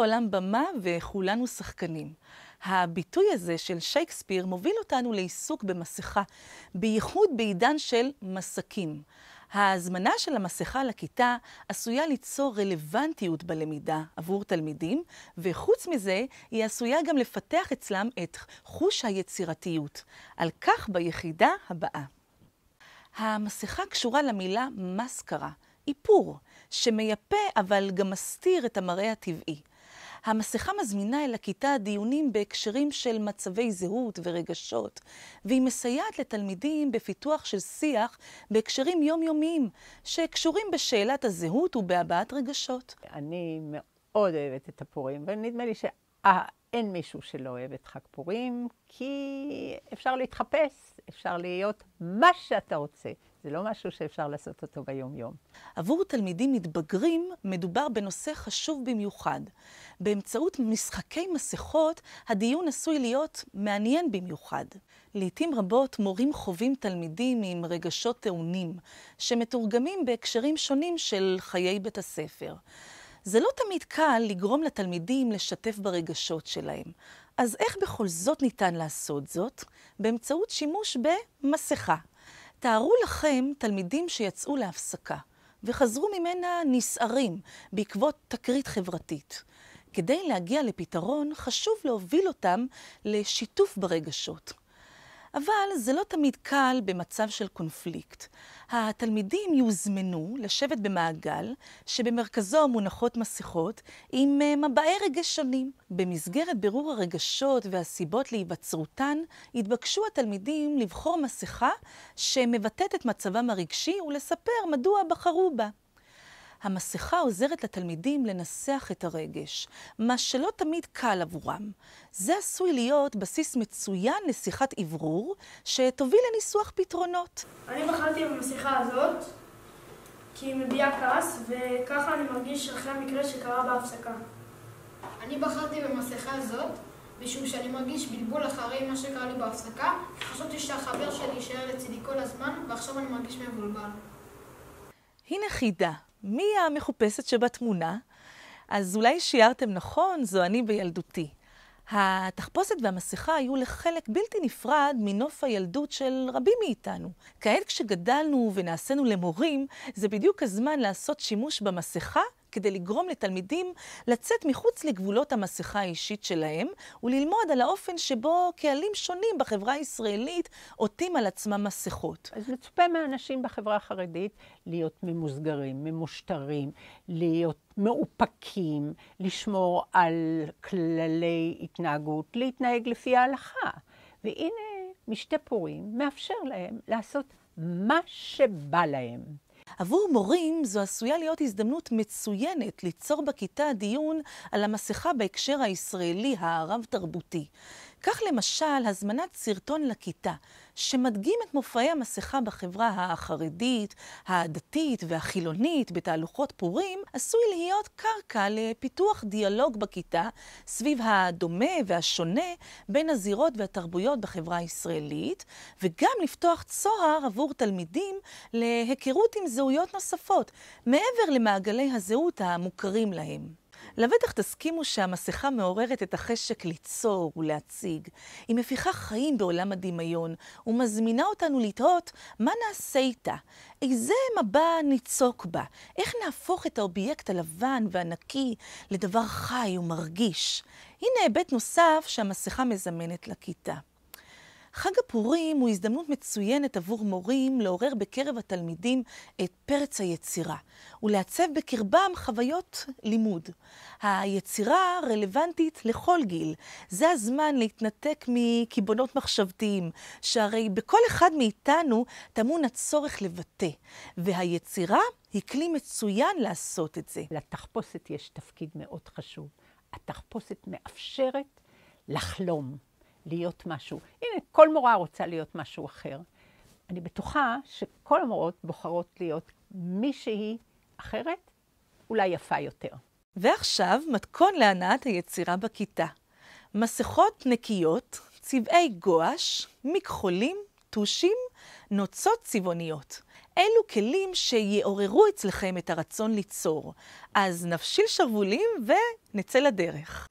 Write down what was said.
העולם במה וכולנו שחקנים. הביטוי הזה של שייקספיר מוביל אותנו לעיסוק במסכה, בייחוד בעידן של מסכים. ההזמנה של המסכה לכיתה עשויה ליצור רלוונטיות בלמידה עבור תלמידים, וחוץ מזה היא עשויה גם לפתח אצלם את חוש היצירתיות. על כך ביחידה הבאה. המסכה קשורה למילה מסקרה, איפור, שמייפה אבל גם מסתיר את המראה הטבעי. המסכה מזמינה אל הכיתה דיונים בהקשרים של מצבי זהות ורגשות, והיא מסייעת לתלמידים בפיתוח של שיח בהקשרים יומיומיים, שקשורים בשאלת הזהות ובהבעת רגשות. אני מאוד אוהבת את הפורים, ונדמה לי שאין מישהו שלא אוהב את חג פורים, כי אפשר להתחפש, אפשר להיות מה שאתה רוצה. זה לא משהו שאפשר לעשות אותו ביום-יום. עבור תלמידים מתבגרים מדובר בנושא חשוב במיוחד. באמצעות משחקי מסכות, הדיון עשוי להיות מעניין במיוחד. לעתים רבות מורים חווים תלמידים עם רגשות טעונים, שמתורגמים בהקשרים שונים של חיי בית הספר. זה לא תמיד קל לגרום לתלמידים לשתף ברגשות שלהם. אז איך בכל זאת ניתן לעשות זאת? באמצעות שימוש במסכה. תארו לכם תלמידים שיצאו להפסקה וחזרו ממנה נסערים בעקבות תקרית חברתית. כדי להגיע לפתרון חשוב להוביל אותם לשיתוף ברגשות. אבל זה לא תמיד קל במצב של קונפליקט. התלמידים יוזמנו לשבת במעגל שבמרכזו מונחות מסכות עם מבעי רגש שונים. במסגרת בירור הרגשות והסיבות להיווצרותן, התבקשו התלמידים לבחור מסכה שמבטאת את מצבם הרגשי ולספר מדוע בחרו בה. המסכה עוזרת לתלמידים לנסח את הרגש, מה שלא תמיד קל עבורם. זה עשוי להיות בסיס מצוין לשיחת עברור, שתוביל לניסוח פתרונות. אני בחרתי במסכה הזאת, כי היא מביעה כעס, וככה אני מרגיש אחרי המקרה שקרה בהפסקה. אני בחרתי במסכה הזאת, משום שאני מרגיש בלבול אחרי מה שקרה לי בהפסקה. חשבתי שהחבר שלי יישאר לצידי כל הזמן, ועכשיו אני מרגיש מבולבל. הנה חידה. מי המחופשת שבתמונה? אז אולי שיערתם נכון, זו אני בילדותי. התחפושת והמסכה היו לחלק בלתי נפרד מנוף הילדות של רבים מאיתנו. כעת כשגדלנו ונעשינו למורים, זה בדיוק הזמן לעשות שימוש במסכה כדי לגרום לתלמידים לצאת מחוץ לגבולות המסכה האישית שלהם וללמוד על האופן שבו קהלים שונים בחברה הישראלית עוטים על עצמם מסכות. אז מצופה מאנשים בחברה החרדית להיות ממוסגרים, ממושטרים, להיות מאופקים, לשמור על כללי התנהגות, להתנהג לפי ההלכה. והנה משתה פורים מאפשר להם לעשות מה שבא להם. עבור מורים זו עשויה להיות הזדמנות מצוינת ליצור בכיתה דיון על המסכה בהקשר הישראלי הרב-תרבותי. כך למשל הזמנת סרטון לכיתה שמדגים את מופעי המסכה בחברה החרדית, הדתית והחילונית בתהלוכות פורים, עשוי להיות קרקע לפיתוח דיאלוג בכיתה סביב הדומה והשונה בין הזירות והתרבויות בחברה הישראלית, וגם לפתוח צוהר עבור תלמידים להיכרות עם זהויות נוספות, מעבר למעגלי הזהות המוכרים להם. לבטח תסכימו שהמסכה מעוררת את החשק ליצור ולהציג. היא מפיחה חיים בעולם הדמיון ומזמינה אותנו לתהות מה נעשה איתה, איזה מבע ניצוק בה, איך נהפוך את האובייקט הלבן והנקי לדבר חי ומרגיש. הנה היבט נוסף שהמסכה מזמנת לכיתה. חג הפורים הוא הזדמנות מצוינת עבור מורים לעורר בקרב התלמידים את פרץ היצירה ולעצב בקרבם חוויות לימוד. היצירה רלוונטית לכל גיל. זה הזמן להתנתק מקיבעונות מחשבתיים, שהרי בכל אחד מאיתנו טמון הצורך לבטא, והיצירה היא כלי מצוין לעשות את זה. לתחפושת יש תפקיד מאוד חשוב. התחפושת מאפשרת לחלום. להיות משהו. הנה, כל מורה רוצה להיות משהו אחר. אני בטוחה שכל המורות בוחרות להיות מישהי אחרת, אולי יפה יותר. ועכשיו מתכון להנעת היצירה בכיתה. מסכות נקיות, צבעי גואש, מכחולים, טושים, נוצות צבעוניות. אלו כלים שיעוררו אצלכם את הרצון ליצור. אז נפשיל שרוולים ונצא לדרך.